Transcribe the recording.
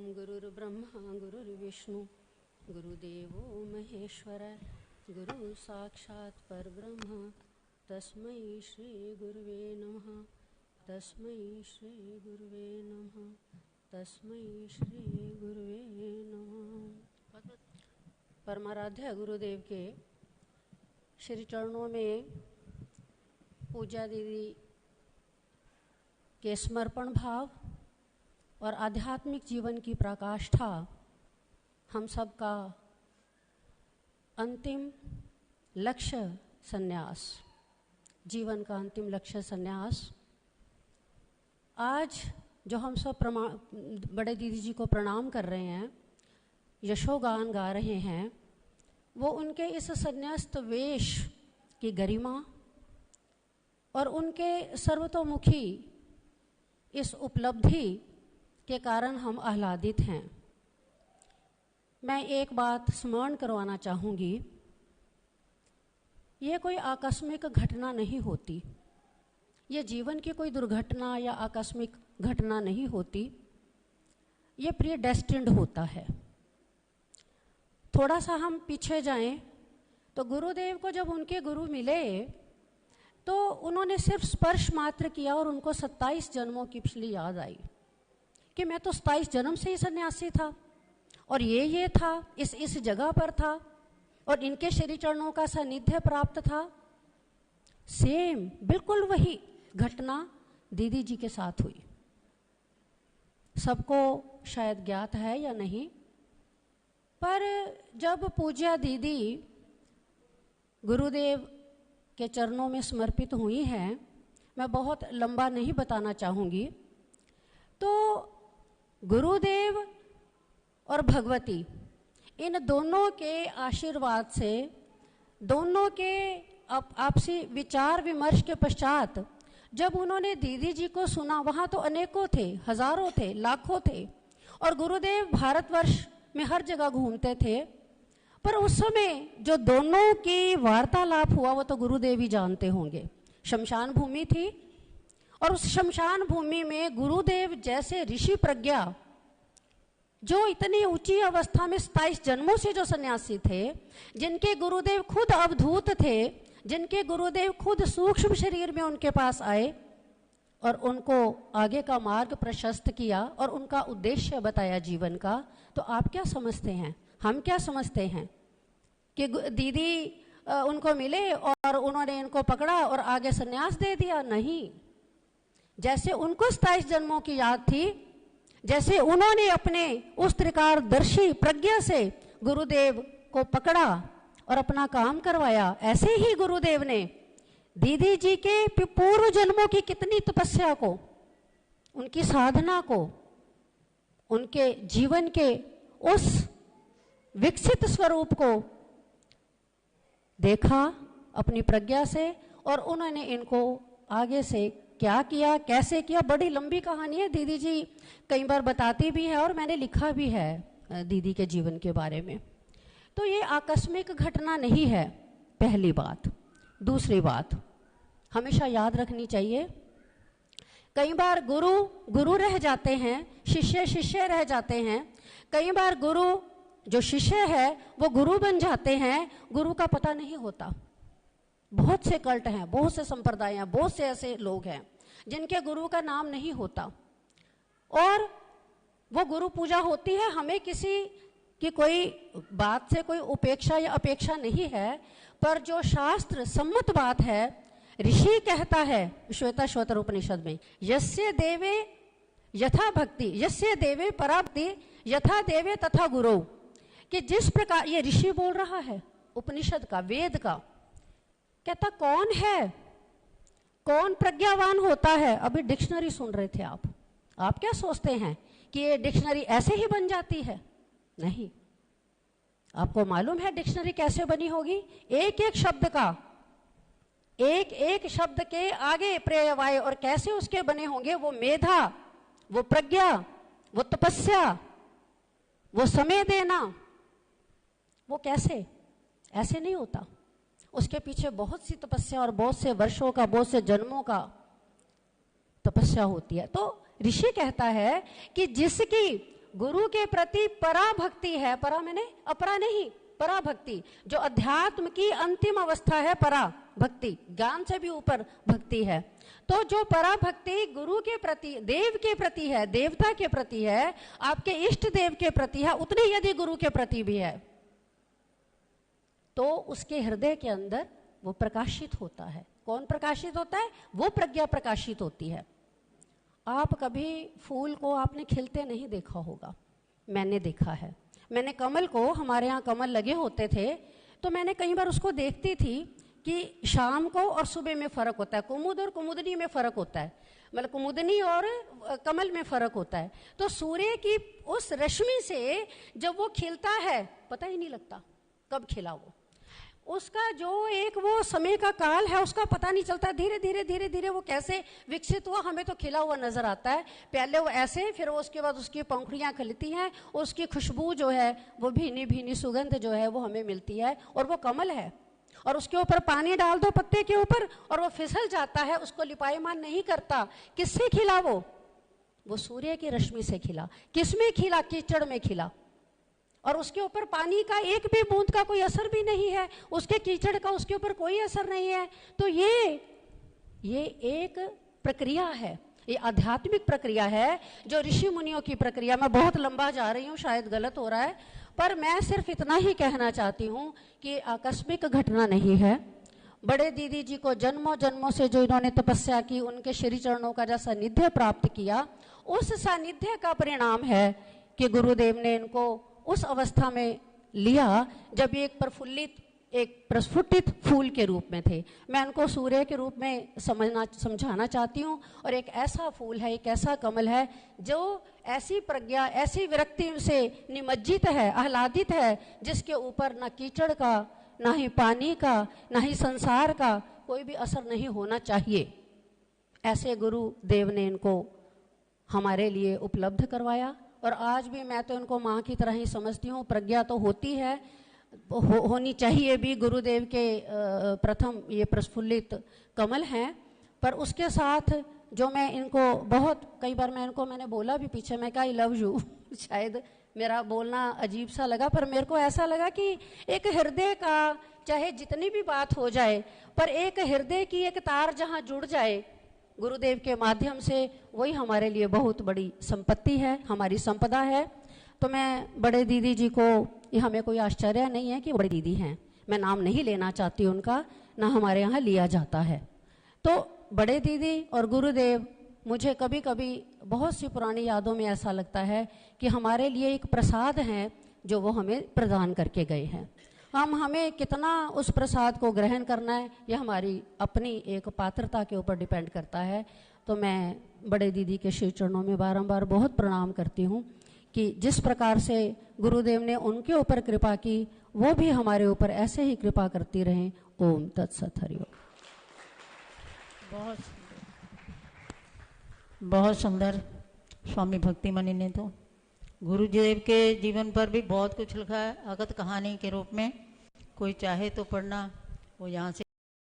ओम गुरुर्ब्रह्मा गुरुर्विष्णु गुरुदेवो महेश्वर गुरु साक्षात् परब्रह्म तस्मै श्री गुरुवे नमः तस्मै श्री गुरुवे नमः तस्मै श्री गुरुवे नमः। परमाराध्य गुरुदेव के श्री चरणों में पूजा दीदी के समर्पण भाव और आध्यात्मिक जीवन की प्रकाष्ठा हम सब का अंतिम लक्ष्य संन्यास, जीवन का अंतिम लक्ष्य संन्यास। आज जो हम सब बड़े दीदी जी को प्रणाम कर रहे हैं, यशोगान गा रहे हैं, वो उनके इस संन्यास्त वेश की गरिमा और उनके सर्वतोमुखी इस उपलब्धि के कारण हम आह्लादित हैं। मैं एक बात स्मरण करवाना चाहूँगी, ये कोई आकस्मिक घटना नहीं होती, ये जीवन की कोई दुर्घटना या आकस्मिक घटना नहीं होती, ये प्रीडेस्टिन्ड होता है। थोड़ा सा हम पीछे जाएं तो गुरुदेव को जब उनके गुरु मिले तो उन्होंने सिर्फ स्पर्श मात्र किया और उनको 27 जन्मों की पिछली याद आई कि मैं तो 27 जन्म से ही सन्यासी था और ये था, इस जगह पर था और इनके श्री चरणों का सानिध्य प्राप्त था। सेम बिल्कुल वही घटना दीदी जी के साथ हुई। सबको शायद ज्ञात है या नहीं, पर जब पूज्या दीदी गुरुदेव के चरणों में समर्पित हुई हैं, मैं बहुत लंबा नहीं बताना चाहूँगी, तो गुरुदेव और भगवती इन दोनों के आशीर्वाद से, दोनों के आपसी विचार विमर्श के पश्चात जब उन्होंने दीदी जी को सुना, वहाँ तो अनेकों थे, हजारों थे, लाखों थे और गुरुदेव भारतवर्ष में हर जगह घूमते थे, पर उस समय जो दोनों की वार्तालाप हुआ वो तो गुरुदेव ही जानते होंगे। शमशान भूमि थी और उस शमशान भूमि में गुरुदेव जैसे ऋषि प्रज्ञा, जो इतनी ऊंची अवस्था में 27 जन्मों से जो सन्यासी थे, जिनके गुरुदेव खुद अवधूत थे, जिनके गुरुदेव खुद सूक्ष्म शरीर में उनके पास आए और उनको आगे का मार्ग प्रशस्त किया और उनका उद्देश्य बताया जीवन का, तो आप क्या समझते हैं, हम क्या समझते हैं कि दीदी उनको मिले और उन्होंने इनको पकड़ा और आगे सन्यास दे दिया? नहीं। जैसे उनको 27 जन्मों की याद थी, जैसे उन्होंने अपने उस त्रिकारदर्शी प्रज्ञा से गुरुदेव को पकड़ा और अपना काम करवाया, ऐसे ही गुरुदेव ने दीदी जी के पूर्व जन्मों की कितनी तपस्या को, उनकी साधना को, उनके जीवन के उस विकसित स्वरूप को देखा अपनी प्रज्ञा से और उन्होंने इनको आगे से क्या किया, कैसे किया। बड़ी लंबी कहानी है, दीदी जी कई बार बताती भी है और मैंने लिखा भी है दीदी के जीवन के बारे में। तो ये आकस्मिक घटना नहीं है, पहली बात। दूसरी बात हमेशा याद रखनी चाहिए, कई बार गुरु गुरु रह जाते हैं, शिष्य शिष्य रह जाते हैं। कई बार गुरु जो शिष्य है वो गुरु बन जाते हैं, गुरु का पता नहीं होता। बहुत से कल्ट हैं, बहुत से संप्रदाय हैं, बहुत से ऐसे लोग हैं जिनके गुरु का नाम नहीं होता और वो गुरु पूजा होती है। हमें किसी की कोई बात से कोई उपेक्षा या अपेक्षा नहीं है, पर जो शास्त्र सम्मत बात है, ऋषि कहता है श्वेताश्वतर उपनिषद में, यस्य देवे यथा भक्ति, यस्य देवे पराभक्ति यथा देवे तथा गुरु, कि जिस प्रकार, ये ऋषि बोल रहा है उपनिषद का, वेद का, कहता कौन है, कौन प्रज्ञावान होता है। अभी डिक्शनरी सुन रहे थे आप क्या सोचते हैं कि ये डिक्शनरी ऐसे ही बन जाती है? नहीं। आपको मालूम है डिक्शनरी कैसे बनी होगी? एक एक शब्द का, एक एक शब्द के आगे पर्यायवाय और कैसे उसके बने होंगे, वो मेधा, वो प्रज्ञा, वो तपस्या, वो समय देना, वो कैसे, ऐसे नहीं होता। उसके पीछे बहुत सी तपस्या और बहुत से वर्षों का, बहुत से जन्मों का तपस्या होती है। तो ऋषि कहता है कि जिसकी गुरु के प्रति पराभक्ति है। परा मैंने अपरा नहीं, पराभक्ति, जो अध्यात्म की अंतिम अवस्था है, पराभक्ति, ज्ञान से भी ऊपर भक्ति है। तो जो पराभक्ति गुरु के प्रति, देव के प्रति है, देवता के प्रति है, आपके इष्ट देव के प्रति है, उतनी यदि गुरु के प्रति भी है, तो उसके हृदय के अंदर वो प्रकाशित होता है। कौन प्रकाशित होता है? वो प्रज्ञा प्रकाशित होती है। आप कभी फूल को आपने खिलते नहीं देखा होगा, मैंने देखा है। मैंने कमल को, हमारे यहाँ कमल लगे होते थे, तो मैंने कई बार उसको देखती थी कि शाम को और सुबह में फ़र्क होता है, कुमुद और कुमुदनी में फ़र्क होता है, मतलब कुमुदनी और कमल में फ़र्क होता है। तो सूर्य की उस रश्मि से जब वो खिलता है, पता ही नहीं लगता कब खिला वो, उसका जो एक वो समय का काल है उसका पता नहीं चलता। धीरे धीरे धीरे धीरे वो कैसे विकसित हुआ, हमें तो खिला हुआ नजर आता है। पहले वो ऐसे, फिर वो उसके बाद उसकी पंखुड़ियाँ खिलती हैं, उसकी खुशबू जो है वो भीनी भीनी सुगंध जो है वो हमें मिलती है, और वो कमल है। और उसके ऊपर पानी डाल दो पत्ते के ऊपर और वो फिसल जाता है, उसको लिपायमान नहीं करता। किससे खिला वो सूर्य की रश्मि से खिला। किसमें खिला? कीचड़ में खिला। और उसके ऊपर पानी का एक भी बूंद का कोई असर भी नहीं है, उसके कीचड़ का उसके ऊपर कोई असर नहीं है। तो ये एक प्रक्रिया है, ये आध्यात्मिक प्रक्रिया है, जो ऋषि मुनियों की प्रक्रिया। मैं बहुत लंबा जा रही हूँ, शायद गलत हो रहा है, पर मैं सिर्फ इतना ही कहना चाहती हूँ कि आकस्मिक घटना नहीं है। बड़े दीदी जी को जन्मों जन्मों से जो इन्होंने तपस्या की, उनके श्री चरणों का जो सानिध्य प्राप्त किया, उस सानिध्य का परिणाम है कि गुरुदेव ने इनको उस अवस्था में लिया जब एक प्रफुल्लित, एक प्रस्फुटित फूल के रूप में थे। मैं उनको सूर्य के रूप में समझाना चाहती हूँ। और एक ऐसा फूल है, एक ऐसा कमल है जो ऐसी प्रज्ञा, ऐसी विरक्ति से निमज्जित है, आह्लादित है, जिसके ऊपर ना कीचड़ का, ना ही पानी का, ना ही संसार का कोई भी असर नहीं होना चाहिए। ऐसे गुरुदेव ने इनको हमारे लिए उपलब्ध करवाया। और आज भी मैं तो इनको माँ की तरह ही समझती हूँ। प्रज्ञा तो होती है, होनी चाहिए भी। गुरुदेव के प्रथम ये प्रस्फुल्लित कमल हैं, पर उसके साथ जो मैं इनको बहुत कई बार मैंने बोला भी पीछे, मैं कहा आई लव यू। शायद मेरा बोलना अजीब सा लगा, पर मेरे को ऐसा लगा कि एक हृदय का, चाहे जितनी भी बात हो जाए, पर एक हृदय की एक तार जहाँ जुड़ जाए गुरुदेव के माध्यम से, वही हमारे लिए बहुत बड़ी संपत्ति है, हमारी संपदा है। तो मैं बड़े दीदी जी को, ये हमें कोई आश्चर्य नहीं है कि बड़ी दीदी हैं, मैं नाम नहीं लेना चाहती उनका, ना हमारे यहाँ लिया जाता है। तो बड़े दीदी और गुरुदेव, मुझे कभी कभी बहुत सी पुरानी यादों में ऐसा लगता है कि हमारे लिए एक प्रसाद हैं जो वो हमें प्रदान करके गए हैं। हमें कितना उस प्रसाद को ग्रहण करना है, ये हमारी अपनी एक पात्रता के ऊपर डिपेंड करता है। तो मैं बड़े दीदी के श्री चरणों में बारंबार बहुत प्रणाम करती हूँ कि जिस प्रकार से गुरुदेव ने उनके ऊपर कृपा की, वो भी हमारे ऊपर ऐसे ही कृपा करती रहें। ओम तत्सत। हरि ओम। बहुत सुंदर स्वामी भक्तिमणि ने तो गुरुदेव के जीवन पर भी बहुत कुछ लिखा है, अगत कहानी के रूप में। कोई चाहे तो पढ़ना, वो यहाँ से